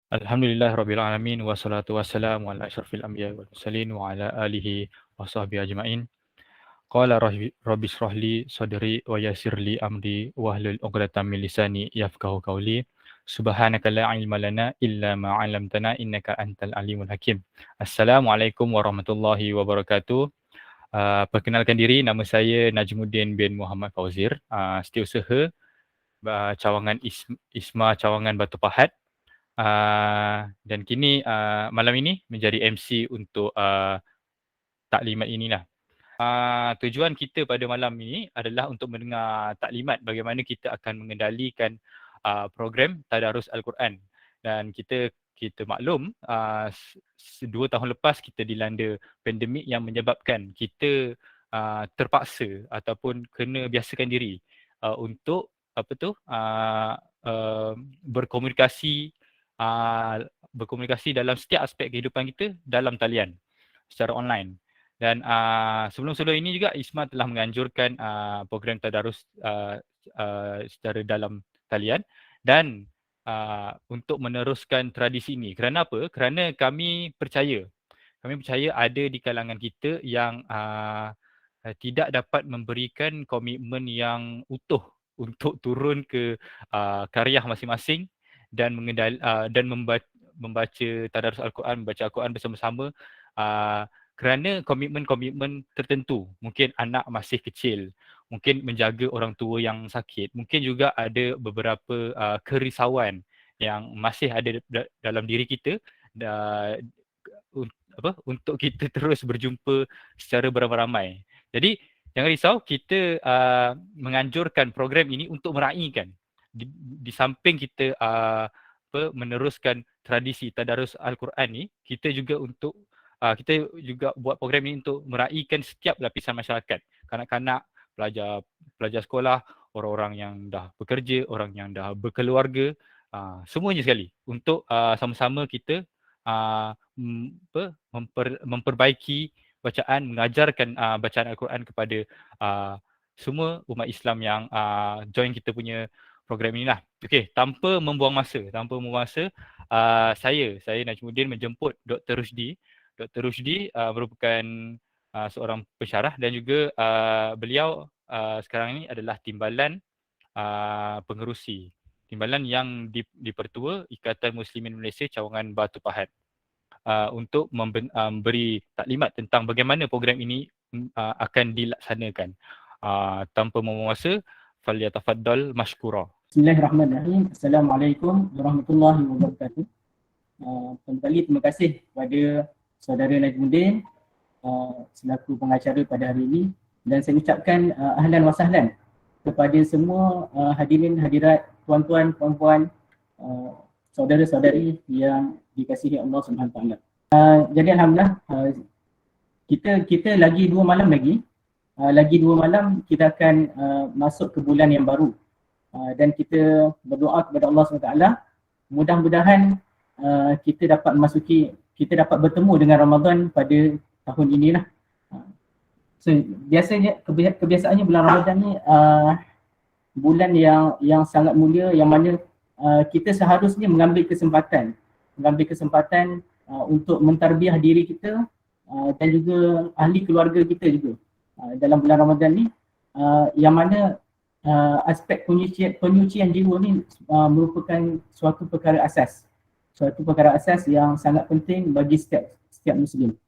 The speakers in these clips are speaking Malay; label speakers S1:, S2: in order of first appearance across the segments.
S1: Alhamdulillah Rabbil Alamin wassalatu wassalamu ala asyrafil anbiya wal mursalin wa ala alihi wa sahbihi ajma'in. Qala rabbi shrah li sadri wa yassir li amri wahlul 'uqdatam min lisani yafqahu qawli. Subhanaka la ilma lana illa ma 'allamtana innaka antal alimul hakim. Assalamualaikum warahmatullahi wabarakatuh. Perkenalkan diri, nama saya Najmuddin bin Muhammad Fauzir, setiausaha cawangan ISMA Cawangan Batu Pahat. Dan kini malam ini menjadi MC untuk taklimat inilah. Tujuan kita pada malam ini adalah untuk mendengar taklimat bagaimana kita akan mengendalikan program Tadarus Al-Quran. Dan kita maklum 2 tahun lepas kita dilanda pandemik yang menyebabkan kita terpaksa ataupun kena biasakan diri untuk berkomunikasi dalam setiap aspek kehidupan kita dalam talian secara online. Dan sebelum ini juga ISMA telah menganjurkan program tadarus secara dalam talian dan untuk meneruskan tradisi ini. Kerana apa? Kerana kami percaya ada di kalangan kita yang tidak dapat memberikan komitmen yang utuh untuk turun ke karya masing-masing dan membaca tadarus Al-Quran, membaca Al-Quran bersama-sama kerana komitmen-komitmen tertentu. Mungkin anak masih kecil, mungkin menjaga orang tua yang sakit, mungkin juga ada beberapa kerisauan yang masih ada dalam diri kita untuk kita terus berjumpa secara beramai-ramai. Jadi jangan risau, kita menganjurkan program ini untuk meraihkan di samping kita meneruskan tradisi tadarus Al-Quran ni, kita juga buat program ini untuk meraihkan setiap lapisan masyarakat, kanak-kanak, pelajar sekolah, orang-orang yang dah bekerja, orang yang dah berkeluarga, semuanya sekali, untuk sama-sama kita memperbaiki bacaan, mengajarkan bacaan Al-Quran kepada semua umat Islam yang join kita punya program inilah. Okey, tanpa membuang masa, saya Najmuddin menjemput Dr. Rusdi. Dr. Rusdi merupakan seorang pensyarah dan juga beliau sekarang ini adalah timbalan pengerusi, timbalan yang dipertua Ikatan Muslimin Malaysia Cawangan Batu Pahat, untuk memberi taklimat tentang bagaimana program ini akan dilaksanakan. Tanpa membuang masa, falyatafaddal mashkura.
S2: Bismillahirrahmanirrahim. Assalamualaikum warahmatullahi wabarakatuh. Kembali terima kasih kepada saudara Najmuddin selaku pengacara pada hari ini, dan saya ucapkan ahlan wa sahlan kepada semua hadirin hadirat, tuan-tuan, puan-puan, saudara-saudari yang dikasihi Allah Subhanahu Wa Taala. Jadi alhamdulillah, kita lagi 2 malam lagi. Lagi 2 malam kita akan masuk ke bulan yang baru. Dan kita berdoa kepada Allah SWT, mudah-mudahan kita dapat bertemu dengan Ramadan pada tahun inilah. So biasanya kebiasaannya bulan Ramadan ni bulan yang sangat mulia, yang mana kita seharusnya mengambil kesempatan untuk mentarbiah diri kita dan juga ahli keluarga kita juga dalam bulan Ramadan ni, yang mana aspek penyucian jiwa ni merupakan suatu perkara asas yang sangat penting bagi setiap Muslim.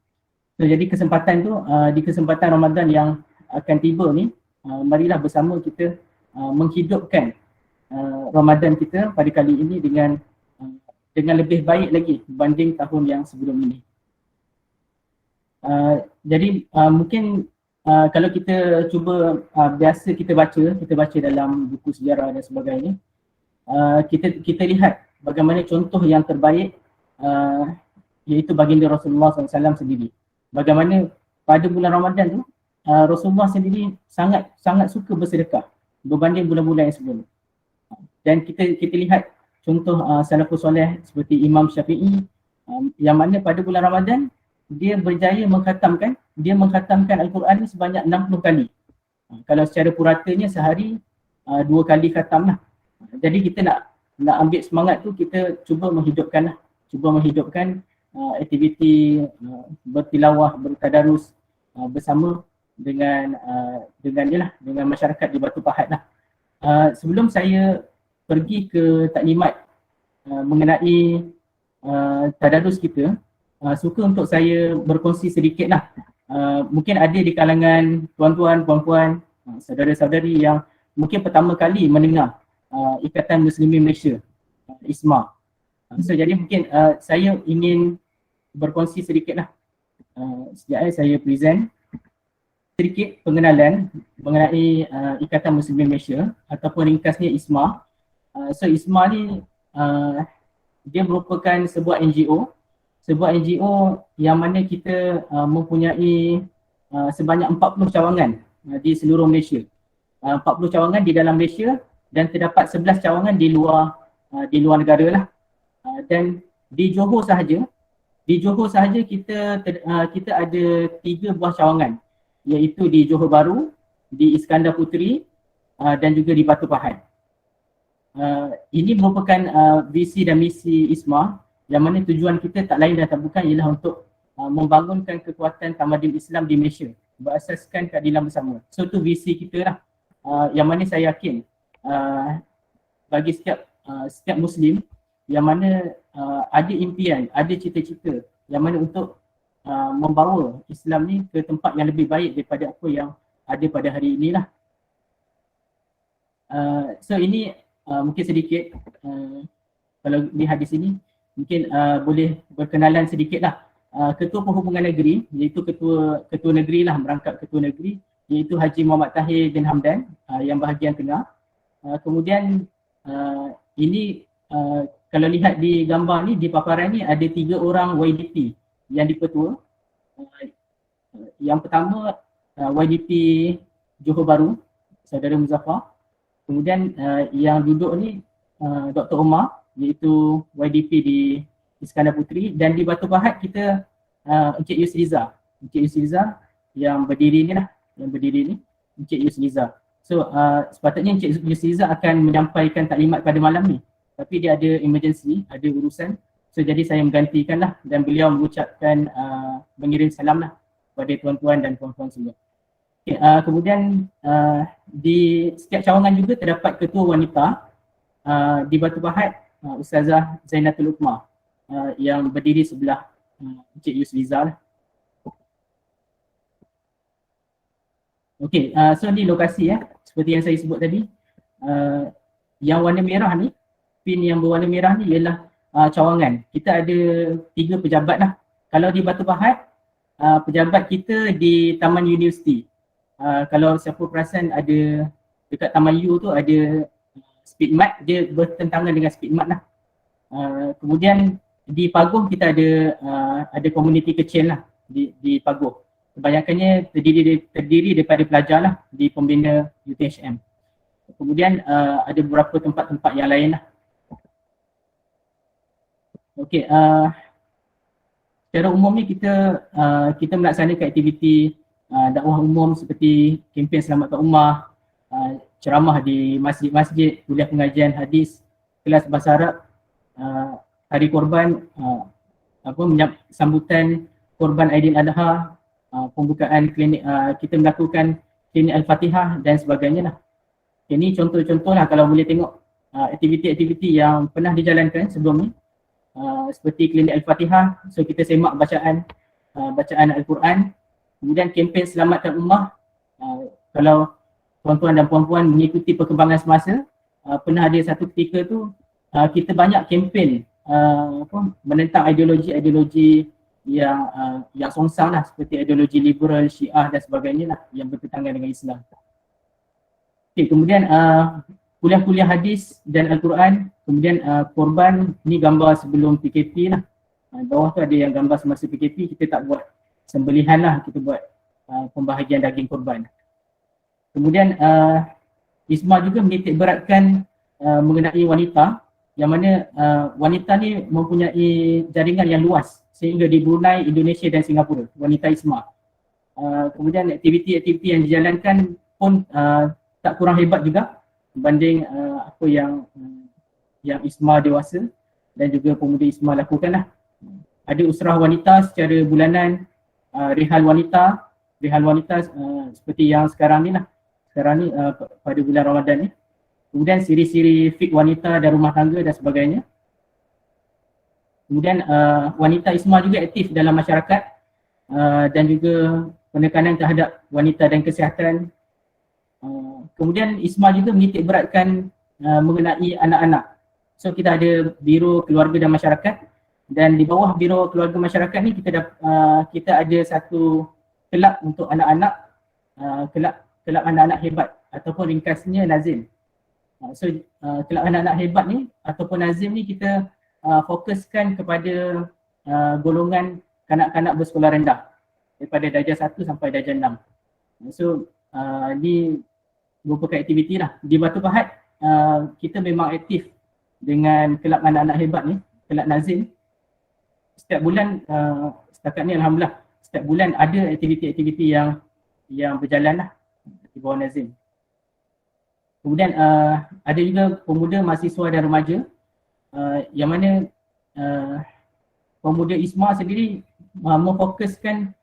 S2: So, jadi di kesempatan Ramadan yang akan tiba ni, marilah bersama kita menghidupkan Ramadan kita pada kali ini dengan lebih baik lagi berbanding tahun yang sebelum ini. Jadi mungkin kalau kita cuba biasa kita baca dalam buku sejarah dan sebagainya, kita lihat bagaimana contoh yang terbaik iaitu baginda Rasulullah SAW sendiri. Bagaimana pada bulan Ramadan tu Rasulullah sendiri sangat suka bersedekah berbanding bulan-bulan yang sebelum. Dan kita lihat contoh salafus soleh seperti Imam Syafi'i, yang mana pada bulan Ramadan dia berjaya mengkhatamkan Al-Quran ni sebanyak 60 kali. Kalau secara puratanya sehari 2 kali khatam lah. Jadi kita nak ambil semangat tu, kita cuba menghidupkan lah cuba menghidupkan aktiviti bertilawah, bertadarus bersama dengan dengan masyarakat di Batu Pahat lah. Sebelum saya pergi ke taklimat mengenai tadarus kita, suka untuk saya berkongsi sedikit lah. Mungkin ada di kalangan tuan-tuan, puan-puan, saudara-saudari yang mungkin pertama kali mendengar Ikatan Muslimin Malaysia, ISMA. So jadi mungkin saya ingin berkongsi sedikit lah. Sekejap saya present sedikit pengenalan mengenai Ikatan Muslimin Malaysia ataupun ringkasnya ISMA. So ISMA ni dia merupakan sebuah NGO yang mana kita mempunyai sebanyak 40 cawangan di seluruh Malaysia. 40 cawangan di dalam Malaysia dan terdapat 11 cawangan di luar negara lah. Dan di Johor sahaja kita ada 3 buah cawangan, iaitu di Johor Bahru, di Iskandar Puteri dan juga di Batu Pahat. Ini merupakan visi dan misi ISMA yang mana tujuan kita tak lain dan tak bukan ialah untuk membangunkan kekuatan tamadun Islam di Malaysia berasaskan keadilan bersama. So tu visi kita lah, yang mana saya yakin bagi setiap Muslim yang mana ada impian, ada cita-cita yang mana untuk membawa Islam ni ke tempat yang lebih baik daripada apa yang ada pada hari inilah. So ini mungkin sedikit kalau lihat di sini mungkin boleh berkenalan sedikit lah. Ketua Perhubungan Negeri, iaitu ketua negeri lah, merangkap ketua negeri, iaitu Haji Muhammad Tahir bin Hamdan yang bahagian tengah. Kemudian ini kalau lihat di gambar ni, di paparan ni ada 3 orang YDP yang dipertua. Yang pertama YDP Johor Bahru, Saudara Muzaffar. Kemudian yang duduk ni Dr. Omar, iaitu YDP di Iskandar Puteri, dan di Batu Pahat kita Encik Yusriza. Encik Yusriza yang berdiri ni lah, Encik Yusriza. So sepatutnya Encik Yusriza akan menyampaikan taklimat pada malam ni, tapi dia ada emergency, ada urusan. So jadi saya menggantikan lah dan beliau mengucapkan mengirim salam lah kepada tuan-tuan dan puan-puan semua. Okay, kemudian di setiap cawangan juga terdapat ketua wanita. Di Batu Pahat Ustazah Zainatul Uqmah yang berdiri sebelah Encik Yusriza lah. Okey, so ni lokasi seperti yang saya sebut tadi. Yang warna merah ni, pin yang berwarna merah ni ialah cawangan. Kita ada 3 pejabat lah. Kalau di Batu Pahat, pejabat kita di Taman Universiti. Kalau siapa perasan ada dekat Taman U tu ada speedmat, dia bertentangan dengan speedmat lah. Kemudian di Paguh kita ada komuniti kecil lah di Paguh. Kebanyakannya terdiri daripada pelajar lah di pembina UTHM. Kemudian ada beberapa tempat-tempat yang lain lah. Okey, secara umum ni kita melaksanakan aktiviti dakwah umum seperti kempen Selamatkan Ummah, ceramah di masjid-masjid, kuliah pengajian hadis, kelas bahasa Arab, hari korban, sambutan korban Aidil Adha, pembukaan klinik, kita melakukan klinik Al-Fatihah dan sebagainya lah. Ini contoh-contoh lah kalau boleh tengok aktiviti-aktiviti yang pernah dijalankan sebelum ni. Seperti klinik Al-Fatihah, so kita semak bacaan Al-Quran. Kemudian kempen Selamatkan Ummah, kalau tuan-tuan dan puan-puan mengikuti perkembangan semasa, pernah ada satu ketika tu kita banyak kempen menentang ideologi yang songsang lah, seperti ideologi liberal, Syiah dan sebagainya lah yang bertentangan dengan Islam. Okay, kemudian kuliah-kuliah hadis dan Al-Quran. Kemudian korban, ni gambar sebelum PKP lah. Bawah tu ada yang gambar semasa PKP, kita tak buat sembelihan lah, kita buat pembahagian daging korban. Kemudian ISMA juga menitik beratkan mengenai wanita, yang mana wanita ni mempunyai jaringan yang luas sehingga di Brunei, Indonesia dan Singapura, wanita ISMA. Kemudian aktiviti-aktiviti yang dijalankan pun tak kurang hebat juga berbanding apa yang ISMA dewasa. dan juga pemuda ISMA lakukan lah. Ada usrah wanita secara bulanan, rihal wanita seperti yang sekarang ni lah. Sekarang ni pada bulan Ramadan ni. Kemudian siri-siri fik wanita dan rumah tangga dan sebagainya. Kemudian wanita ISMA juga aktif dalam masyarakat dan juga penekanan terhadap wanita dan kesihatan. Kemudian ISMA juga menitik beratkan mengenai anak-anak. So kita ada Biro Keluarga dan Masyarakat, dan di bawah Biro Keluarga Masyarakat ni kita ada satu kelab untuk anak-anak, kelab anak-anak hebat ataupun ringkasnya Nazim. So kelab anak-anak hebat ni ataupun Nazim ni kita fokuskan kepada golongan kanak-kanak bersekolah rendah daripada darjah 1 sampai darjah 6. So ni merupakan aktiviti lah. Di Batu Pahat kita memang aktif dengan kelab anak-anak hebat ni, kelab Nazim. Setiap bulan, setakat ni Alhamdulillah, setiap bulan ada aktiviti-aktiviti yang berjalan lah di bawah Nazim. Kemudian ada juga pemuda, mahasiswa dan remaja yang mana pemuda ISMA sendiri memfokuskan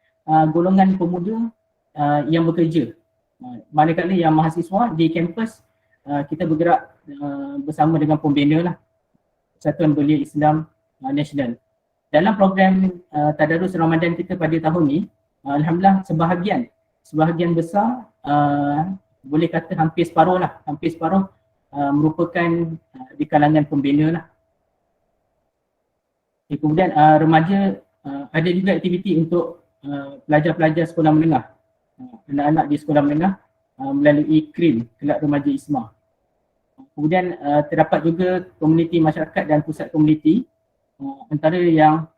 S2: golongan pemuda yang bekerja. Manakala yang mahasiswa di kampus kita bergerak bersama dengan pembina lah, Persatuan Belia Islam Nasional. Dalam program Tadarus Ramadan kita pada tahun ni, Alhamdulillah sebahagian besar, boleh kata hampir separuh merupakan di kalangan pembina lah. Kemudian remaja ada juga aktiviti untuk pelajar-pelajar sekolah menengah, anak-anak di sekolah menengah melalui KRIM, Kelab Remaja ISMA. Kemudian terdapat juga komuniti masyarakat dan pusat komuniti, antara yang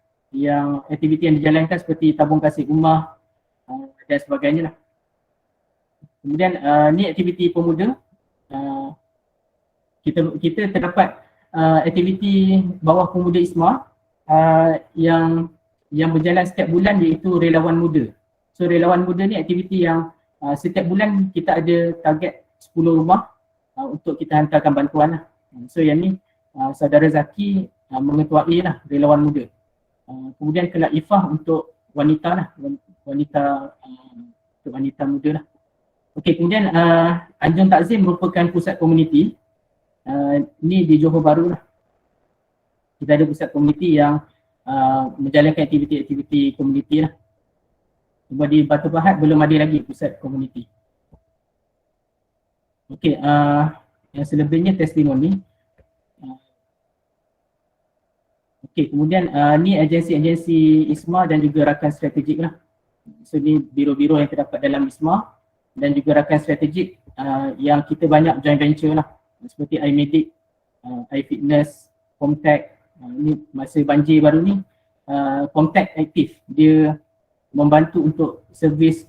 S2: aktiviti yang dijalankan seperti tabung kasih rumah dan sebagainya lah. Kemudian ni aktiviti pemuda, kita terdapat aktiviti bawah pemuda ISMA yang berjalan setiap bulan, iaitu relawan muda. So relawan muda ni aktiviti yang setiap bulan kita ada target 10 rumah untuk kita hantarkan bantuan lah. So yang ni Saudara Zaki mengetuai lah relawan muda. Kemudian kelab IFAH untuk wanita lah, untuk wanita muda lah. Okey, kemudian Anjung Takzim merupakan pusat komuniti. Ni di Johor Bahru lah. Kita ada pusat komuniti yang menjalankan aktiviti-aktiviti komuniti lah. Cuma di Batu Pahat belum ada lagi pusat komuniti. Okey, yang selebihnya testimoni. Okey, kemudian ni agensi-agensi ISMA dan juga rakan strategik lah. So ni biro-biro yang terdapat dalam ISMA dan juga rakan strategik yang kita banyak joint venture lah. Seperti iMedic, iFitness, Comtech. Ni masa banjir baru ni, Comtech aktif. Dia membantu untuk servis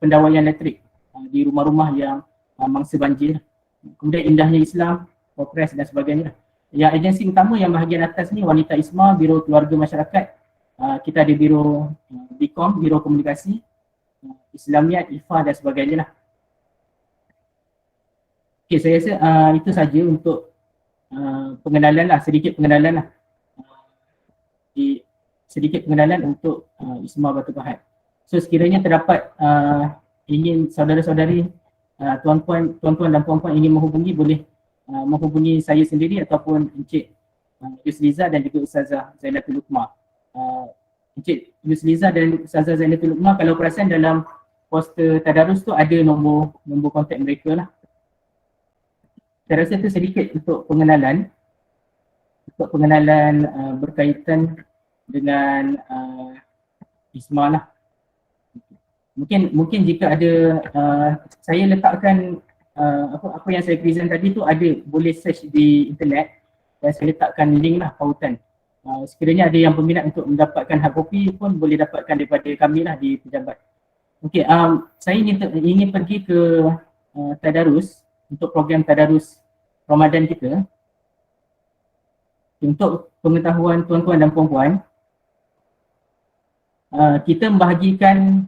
S2: pendawaian elektrik di rumah-rumah yang mangsa banjir. Kemudian Indahnya Islam, Popres dan sebagainya. Yang agensi utama yang bahagian atas ni Wanita ISMA, Biro Keluarga Masyarakat, kita ada Biro BIKOM, Biro Komunikasi, Islamiat, IFA dan sebagainya lah. Okay, saya rasa itu saja untuk pengenalan lah, sedikit pengenalan untuk ISMA Batu Pahat. So sekiranya terdapat ingin saudara-saudari, tuan-tuan dan puan-puan ingin menghubungi, boleh menghubungi saya sendiri ataupun Encik Yusliza dan juga Ustazah Zainatul Luqmah. Encik Yusliza dan Ustazah Zainatul Luqmah, kalau perasan dalam poster tadarus tu ada nombor kontak mereka lah. Saya rasa itu sedikit untuk pengenalan berkaitan dengan ISMA lah. Mungkin jika ada saya letakkan apa yang saya present tadi tu ada, boleh search di internet dan saya letakkan link lah, pautan. Sekiranya ada yang berminat untuk mendapatkan hard copy pun boleh dapatkan daripada kami lah di pejabat. Okey, saya ingin pergi ke tadarus, untuk program tadarus Ramadan kita. Untuk pengetahuan tuan-tuan dan puan-puan, kita membahagikan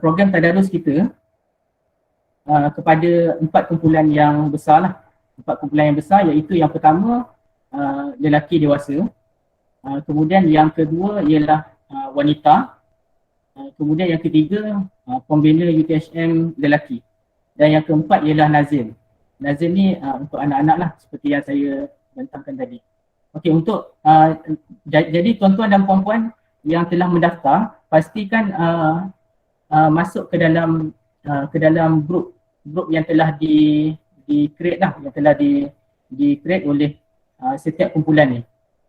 S2: program tadarus kita kepada 4 kumpulan yang besar lah. 4 kumpulan yang besar, iaitu yang pertama lelaki dewasa. Kemudian yang kedua ialah wanita. Kemudian yang ketiga pembina UTHM lelaki. Dan yang keempat ialah nazim. Nazim ni untuk anak-anak lah, seperti yang saya bentangkan tadi. Okey, untuk jadi tuan-tuan dan puan-puan yang telah mendaftar, pastikan masuk ke dalam grup yang telah di create lah, yang telah di create oleh setiap kumpulan ni.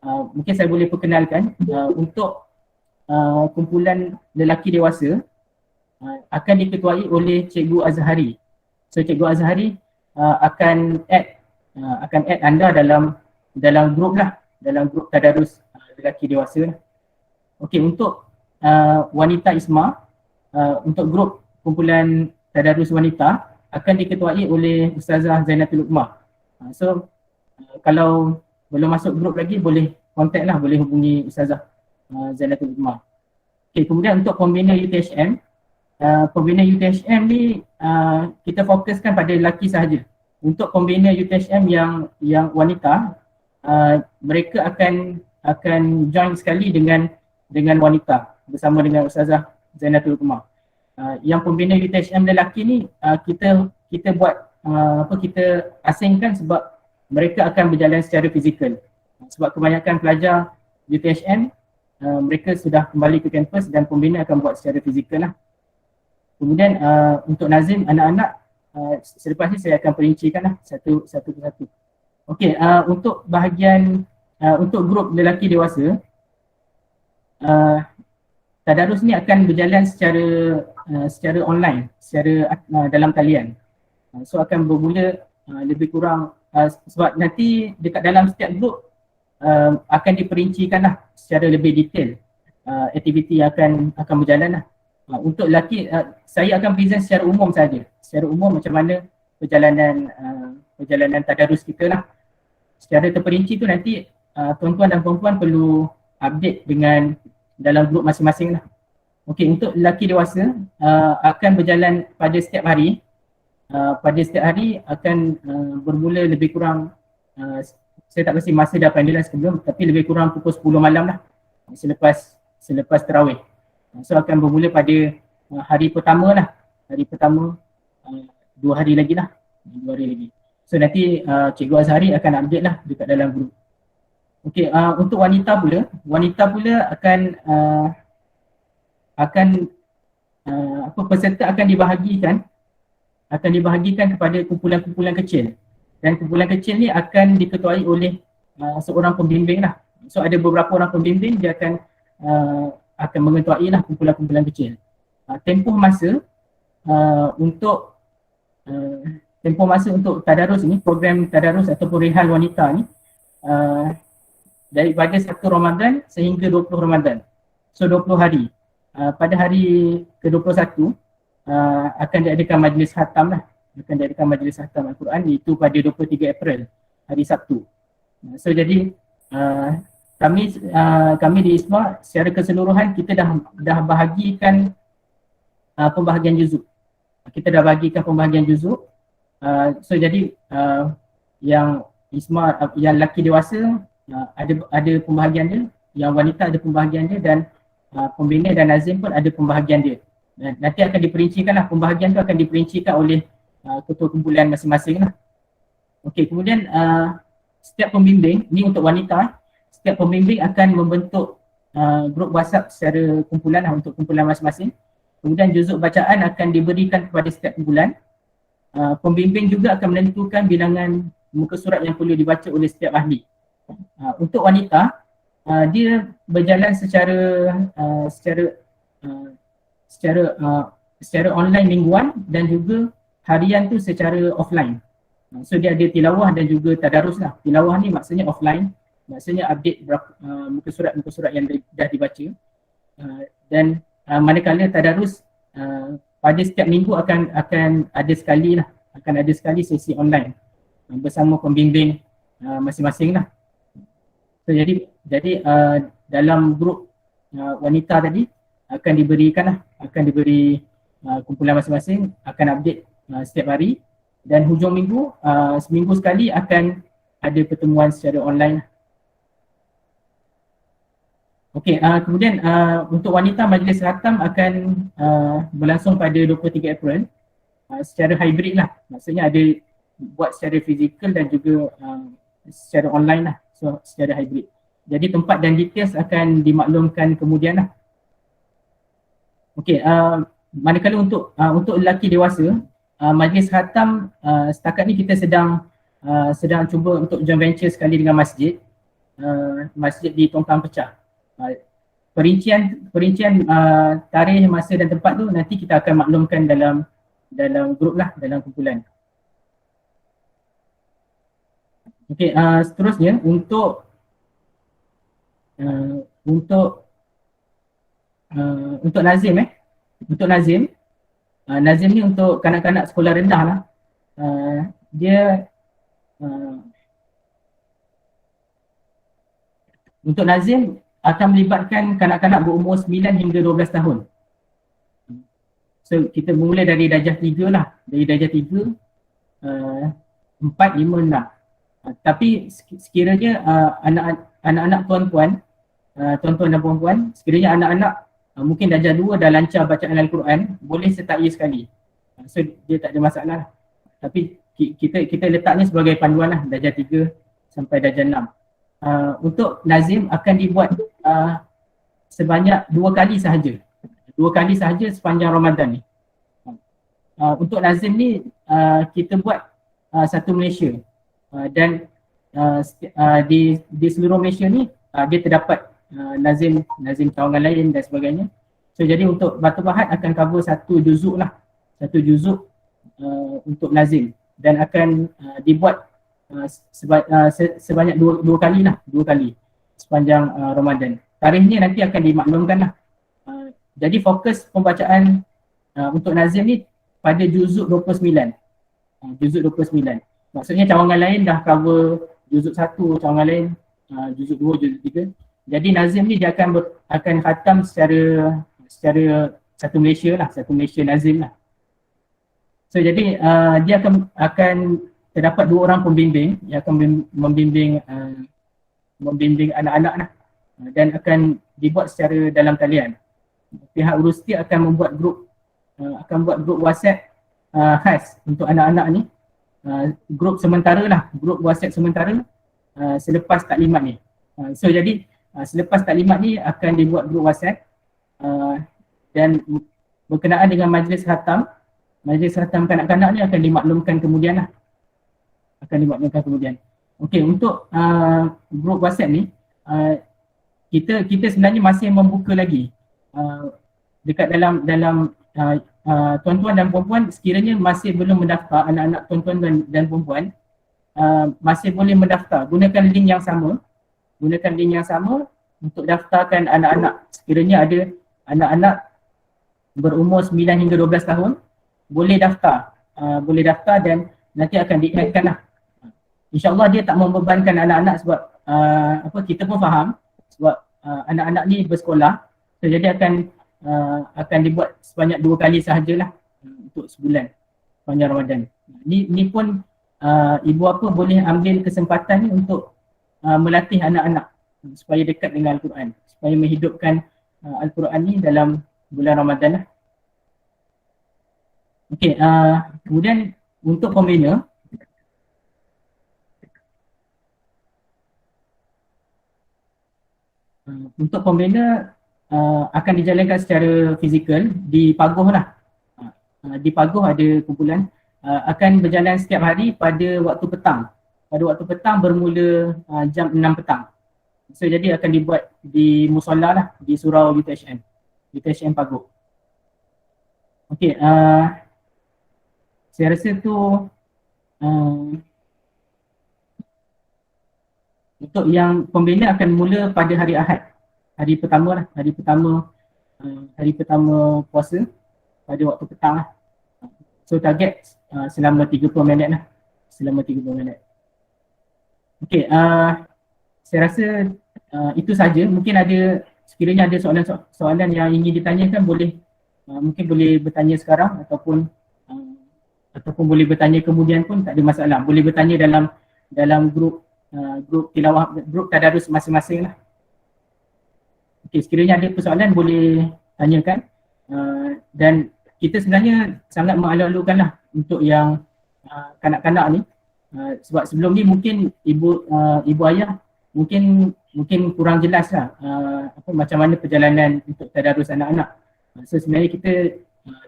S2: Mungkin saya boleh perkenalkan untuk kumpulan lelaki dewasa akan diketuai oleh Cikgu Azhari. So Cikgu Azhari akan add anda dalam grup lah, dalam grup tadarus lelaki dewasa lah. Okey, untuk wanita ISMA, untuk grup kumpulan tadarus wanita akan diketuai oleh Ustazah Zainatul Uqmah. So kalau belum masuk grup lagi, boleh contact lah, boleh hubungi Ustazah Zainatul Uqmah. Okey, kemudian untuk pembina UTHM, pembina UTHM ni kita fokuskan pada lelaki sahaja. Untuk pembina UTHM yang wanita, mereka akan join sekali dengan wanita bersama dengan Ustazah Zainatul Uqmah. Yang pembina UTHM lelaki ni kita buat kita asingkan sebab mereka akan berjalan secara fizikal. Sebab kebanyakan pelajar UTHM mereka sudah kembali ke kampus dan pembina akan buat secara fizikal lah. Kemudian untuk nazim anak-anak, selepas ni saya akan perincikan lah satu persatu. Okey, untuk bahagian untuk grup lelaki dewasa, tadarus ni akan berjalan secara online, secara dalam talian. So akan bermula lebih kurang sebab nanti dekat dalam setiap grup akan diperincikan lah secara lebih detail aktiviti yang akan berjalan lah. Untuk lelaki, saya akan present secara umum saja. Secara umum macam mana perjalanan tadarus kita lah. Secara terperinci tu nanti tuan-tuan dan puan-puan perlu update dengan dalam grup masing-masing lah. Okey, untuk lelaki dewasa akan berjalan pada setiap hari. Pada setiap hari akan bermula lebih kurang, saya tak pasti masa dah pandilan sebelum, tapi lebih kurang pukul 10 malam lah selepas tarawih. So akan bermula pada hari pertama lah. Hari pertama 2 hari lagi lah. 2 hari lagi. So nanti Cikgu Azhari akan update lah dekat dalam grup. Okey, untuk wanita pula akan peserta akan dibahagikan kepada kumpulan-kumpulan kecil. Dan kumpulan kecil ni akan diketuai oleh seorang pembimbing lah. So ada beberapa orang pembimbing, dia akan mengetuai lah kumpulan-kumpulan kecil. Tempoh masa untuk tadarus ni, program tadarus ataupun rihal wanita ni daripada 1 Ramadan sehingga 20 Ramadan. So 20 hari. Pada hari ke-21 akan diadakan majlis khatam lah. Akan diadakan majlis khatam Al-Quran, itu pada 23 April, hari Sabtu. So jadi kami di ISMA secara keseluruhan kita dah bahagikan pembahagian juzuk. Kita dah bahagikan pembahagian juzuk. So jadi yang ISMA, yang lelaki dewasa ada pembahagian dia, yang wanita ada pembahagian dia, dan pembina dan nazim pun ada pembahagian dia. Dan nanti akan diperincikan lah, pembahagian tu akan diperincikan oleh ketua kumpulan masing-masing lah. Okey, kemudian setiap pembimbing, ni untuk wanita, setiap pembimbing akan membentuk grup WhatsApp secara kumpulan lah untuk kumpulan masing-masing. Kemudian juzuk bacaan akan diberikan kepada setiap kumpulan. Pembimbing juga akan menentukan bilangan muka surat yang perlu dibaca oleh setiap ahli. Untuk wanita, dia berjalan secara online mingguan dan juga harian tu secara offline. So dia ada tilawah dan juga tadarus lah. Tilawah ni maksudnya offline, maksudnya update muka surat yang dah dibaca. Dan manakala tadarus pada setiap minggu akan ada sekali lah, akan ada sekali sesi online bersama pembimbing masing-masing lah. So jadi dalam grup wanita tadi akan diberi kumpulan masing-masing akan update setiap hari, dan hujung minggu seminggu sekali akan ada pertemuan secara online Okey, kemudian untuk wanita majlis khatam akan berlangsung pada 23 April secara hybrid lah. Maksudnya ada buat secara fizikal dan juga secara online lah. So secara hybrid. Jadi tempat dan details akan dimaklumkan kemudian lah. Okey, manakala untuk lelaki dewasa, majlis khatam setakat ni kita sedang cuba untuk joint venture sekali dengan masjid. Masjid di Tongkang Pecah. Perincian tarikh, masa dan tempat tu nanti kita akan maklumkan dalam grup lah, dalam kumpulan. Okey, seterusnya untuk Nazim Untuk Nazim Nazim ni untuk kanak-kanak sekolah rendah lah. Dia untuk Nazim akan melibatkan kanak-kanak berumur 9 hingga 12 tahun. So kita mula dari darjah 3 lah. Dari darjah 3, 4, 5, 6. Tapi sekiranya anak-anak tuan-tuan dan puan-puan, sekiranya anak-anak mungkin darjah 2 dah lancar bacaan Al-Quran, boleh sertai sekali. So dia tak ada masalah. Tapi kita letaknya sebagai panduan lah, darjah 3 sampai darjah 6. Untuk Nazim akan dibuat sebanyak 2 kali sahaja. 2 kali sahaja sepanjang Ramadan ni. Untuk Nazim ni kita buat satu Malaysia. Dan di seluruh Malaysia ni dia terdapat Nazim kawangan lain dan sebagainya. So jadi untuk Batu Pahat akan cover satu juzuk lah. Satu juzuk untuk Nazim. Dan akan dibuat sebanyak dua kali lah, 2 kali sepanjang Ramadan. Tarikhnya nanti akan dimaklumkan lah. Jadi fokus pembacaan untuk Nazim ni pada juzuk 29. Juzuk 29. Maksudnya cawangan lain dah cover juzuk 1, cawangan lain juzuk 2, juzuk 3. Jadi Nazim ni dia akan khatam secara satu Malaysia lah, satu Malaysia Nazim lah. So jadi dia akan terdapat 2 orang pembimbing yang akan membimbing anak-anak lah, dan akan dibuat secara dalam talian. Pihak Urusti akan membuat grup WhatsApp khas untuk anak-anak ni, grup sementara lah, grup WhatsApp sementara selepas taklimat ni. So jadi selepas taklimat ni akan dibuat grup WhatsApp dan berkenaan dengan majlis khatam kanak-kanak ni akan dimaklumkan kemudian lah. Okey, untuk grup WhatsApp ni kita sebenarnya masih membuka lagi dekat dalam tuan-tuan dan puan-puan sekiranya masih belum mendaftar, anak-anak tuan-tuan dan puan-puan masih boleh mendaftar. Gunakan link yang sama untuk daftarkan anak-anak. Sekiranya ada anak-anak berumur 9 hingga 12 tahun boleh daftar dan nanti akan di-add-kan lah. InsyaAllah dia tak membebankan anak-anak sebab kita pun faham sebab anak-anak ni bersekolah. So, jadi akan dibuat sebanyak 2 kali sahajalah untuk sebulan sepanjang Ramadan. Ni pun ibu bapa boleh ambil kesempatan ni untuk melatih anak-anak supaya dekat dengan Al-Quran, supaya menghidupkan Al-Quran ni dalam bulan Ramadan lah. Okey, kemudian untuk pembina, akan dijalankan secara fizikal di Pagoh lah. Di Pagoh ada kumpulan, akan berjalan setiap hari pada waktu petang. Pada waktu petang bermula jam 6 petang. So jadi akan dibuat di musola lah, di surau UTHN Pagoh. Okey, saya rasa tu untuk yang pembina akan mula pada hari Ahad. Hari pertama puasa pada waktu petang lah. So target selama 30 minit lah. Okey, saya rasa itu saja. Mungkin sekiranya ada soalan yang ingin ditanyakan mungkin boleh bertanya sekarang ataupun boleh bertanya kemudian pun tak ada masalah. Boleh bertanya dalam grup tilawah, grup tadarus masing-masing lah. Okey, sekiranya ada persoalan boleh tanyakan. Dan kita sebenarnya sangat mengalu-alukan lah untuk yang kanak-kanak ni. Sebab sebelum ni mungkin ibu ayah mungkin kurang jelas lah macam mana perjalanan untuk tadarus anak-anak. So sebenarnya kita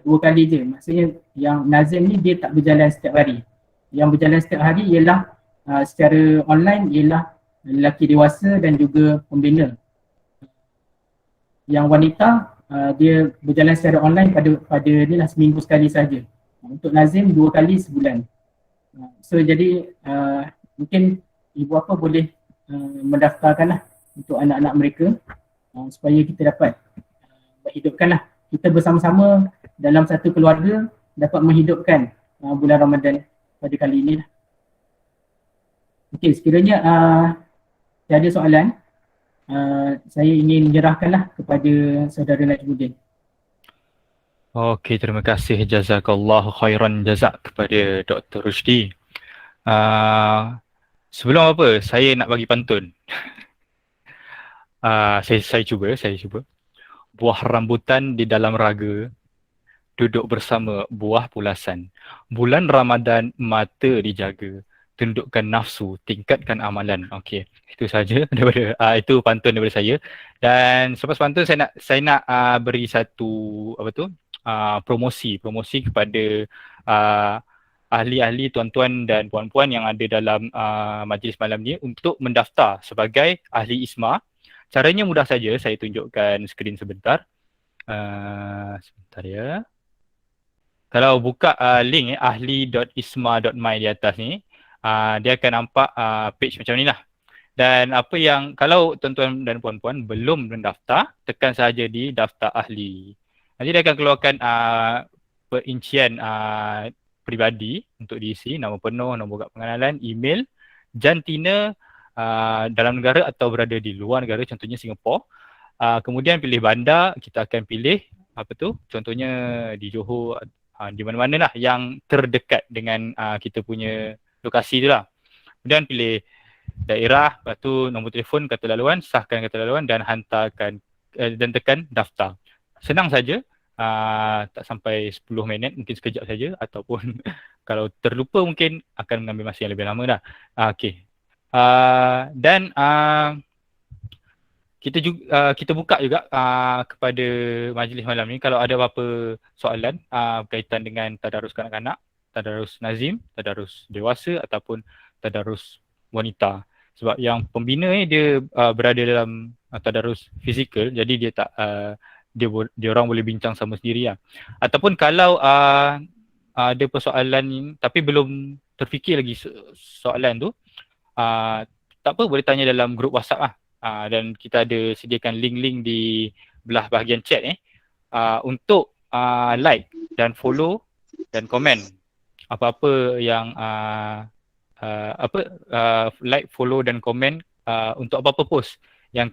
S2: 2 kali je. Maksudnya yang Nazim ni dia tak berjalan setiap hari. Yang berjalan setiap hari ialah secara online ialah lelaki dewasa dan juga pembina. Yang wanita dia berjalan secara online pada ni lah seminggu sekali saja. Untuk Nazim 2 kali sebulan. So jadi mungkin ibu bapa boleh mendaftarkan lah untuk anak-anak mereka supaya kita dapat menghidupkan lah. Kita bersama-sama dalam satu keluarga dapat menghidupkan bulan Ramadan pada kali ini lah. Okey, sekiranya tiada soalan, saya ingin menyerahkanlah kepada saudara Najmuddin.
S1: Okey, terima kasih jazakallahu khairan jazak kepada Dr. Rusdi. Sebelum apa, saya nak bagi pantun. Saya cuba. Buah rambutan di dalam raga, duduk bersama buah pulasan. Bulan Ramadan mata dijaga, tundukkan nafsu, tingkatkan amalan. Okey, itu saja daripada itu pantun daripada saya. Dan selepas pantun saya nak beri satu promosi kepada ahli-ahli, tuan-tuan dan puan-puan yang ada dalam majlis malam ni untuk mendaftar sebagai ahli ISMA. Caranya mudah saja, saya tunjukkan skrin sebentar. Sebentar ya. Kalau buka link ahli.isma.my di atas ni, dia akan nampak page macam ni lah. Dan kalau tuan-tuan dan puan-puan belum mendaftar, tekan saja di daftar ahli. Nanti dia akan keluarkan perincian peribadi untuk diisi, nama penuh, nombor kad pengenalan, email, jantina dalam negara atau berada di luar negara, contohnya Singapura. Kemudian pilih bandar, kita akan pilih contohnya di Johor, di mana-mana lah yang terdekat dengan kita punya lokasi tu lah. Kemudian pilih daerah, lepas tu nombor telefon, kata laluan, sahkan kata laluan dan hantarkan dan tekan daftar. Senang saja, tak sampai 10 minit, mungkin sekejap saja, ataupun kalau terlupa mungkin akan mengambil masa yang lebih lama dah. Okey. Dan kita buka juga kepada majlis malam ni kalau ada apa-apa soalan berkaitan dengan tadarus kanak-kanak, tadarus Nazim, tadarus dewasa ataupun tadarus wanita. Sebab yang pembina ni dia berada dalam tadarus fizikal, jadi dia tak dia orang boleh bincang sama sendiri lah. Ataupun kalau ada persoalan tapi belum terfikir lagi soalan tu, tak apa, boleh tanya dalam grup WhatsApp lah. Dan kita ada sediakan link-link di belah bahagian chat untuk like dan follow dan komen apa-apa yang like, follow dan komen untuk apa-apa post yang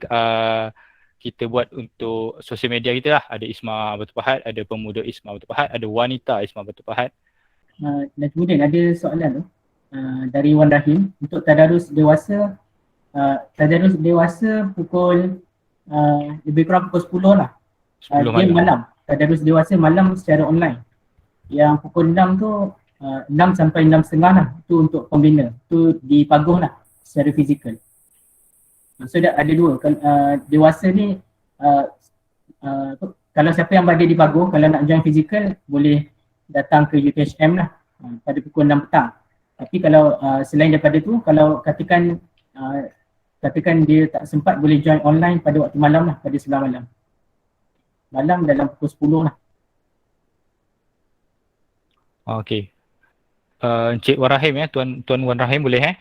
S1: kita buat untuk sosial media kita lah. Ada Isma Batu Pahat, ada Pemuda Isma Batu Pahat, ada Wanita Isma Batu Pahat.
S2: Dan kemudian ada soalan tu dari Wan Rahim untuk tadarus dewasa. Tadarus dewasa pukul lebih kurang pukul 10 lah.
S1: 10
S2: dia malam. Tadarus dewasa malam secara online. Yang pukul 6 tu 6 sampai 6.30 lah. Tu untuk pembina. Tu di Paguh lah secara fizikal. So ada dua. Dewasa ni kalau siapa yang berada di Paguh, kalau nak join fizikal boleh datang ke UTHM lah pada pukul 6 petang. Tapi kalau selain daripada tu, kalau katakan dia tak sempat, boleh join online pada waktu malam lah, pada 9 malam. Malam dalam pukul 10 lah.
S1: Okey. Encik Wan Rahim Tuan Wan Rahim boleh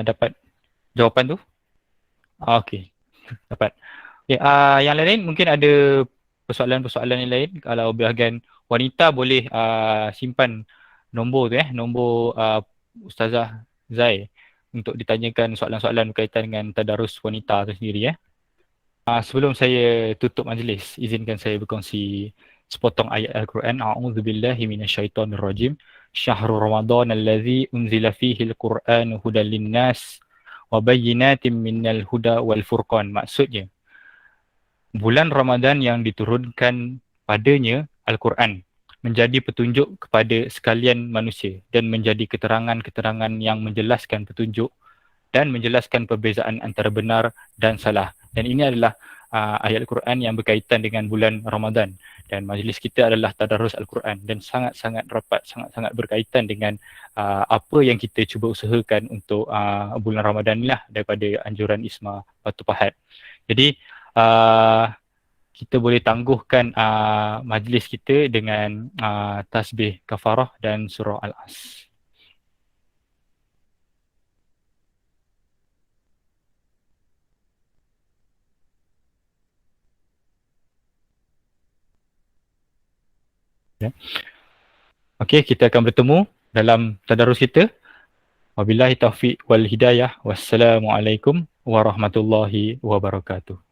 S1: dapat jawapan tu? Okey. Dapat. Okay, yang lain mungkin ada persoalan-persoalan yang lain. Kalau bahagian wanita boleh simpan nombor tu nombor Ustazah Zai untuk ditanyakan soalan-soalan berkaitan dengan tadarus wanita tu sendiri. Sebelum saya tutup majlis, izinkan saya berkongsi sepotong ayat Al-Quran. A'udzubillahi minasyaitonirrajim. Syahrul Ramadan allazi unzila fihi al-Quran hudan linnas wa bayyinatin minal huda wal furqan. Maksudnya, bulan Ramadan yang diturunkan padanya Al-Quran menjadi petunjuk kepada sekalian manusia dan menjadi keterangan-keterangan yang menjelaskan petunjuk dan menjelaskan perbezaan antara benar dan salah. Dan ini adalah ayat Al-Quran yang berkaitan dengan bulan Ramadan. Dan majlis kita adalah tadarus Al-Quran dan sangat-sangat rapat, sangat-sangat berkaitan dengan apa yang kita cuba usahakan untuk bulan Ramadan ni lah daripada anjuran Isma Batu Pahat. Jadi kita boleh tangguhkan majlis kita dengan tasbih kafarah dan surah Al-As. Ya. Okey, kita akan bertemu dalam tadarus kita. Wabillahi taufiq wal hidayah. Wassalamualaikum warahmatullahi wabarakatuh.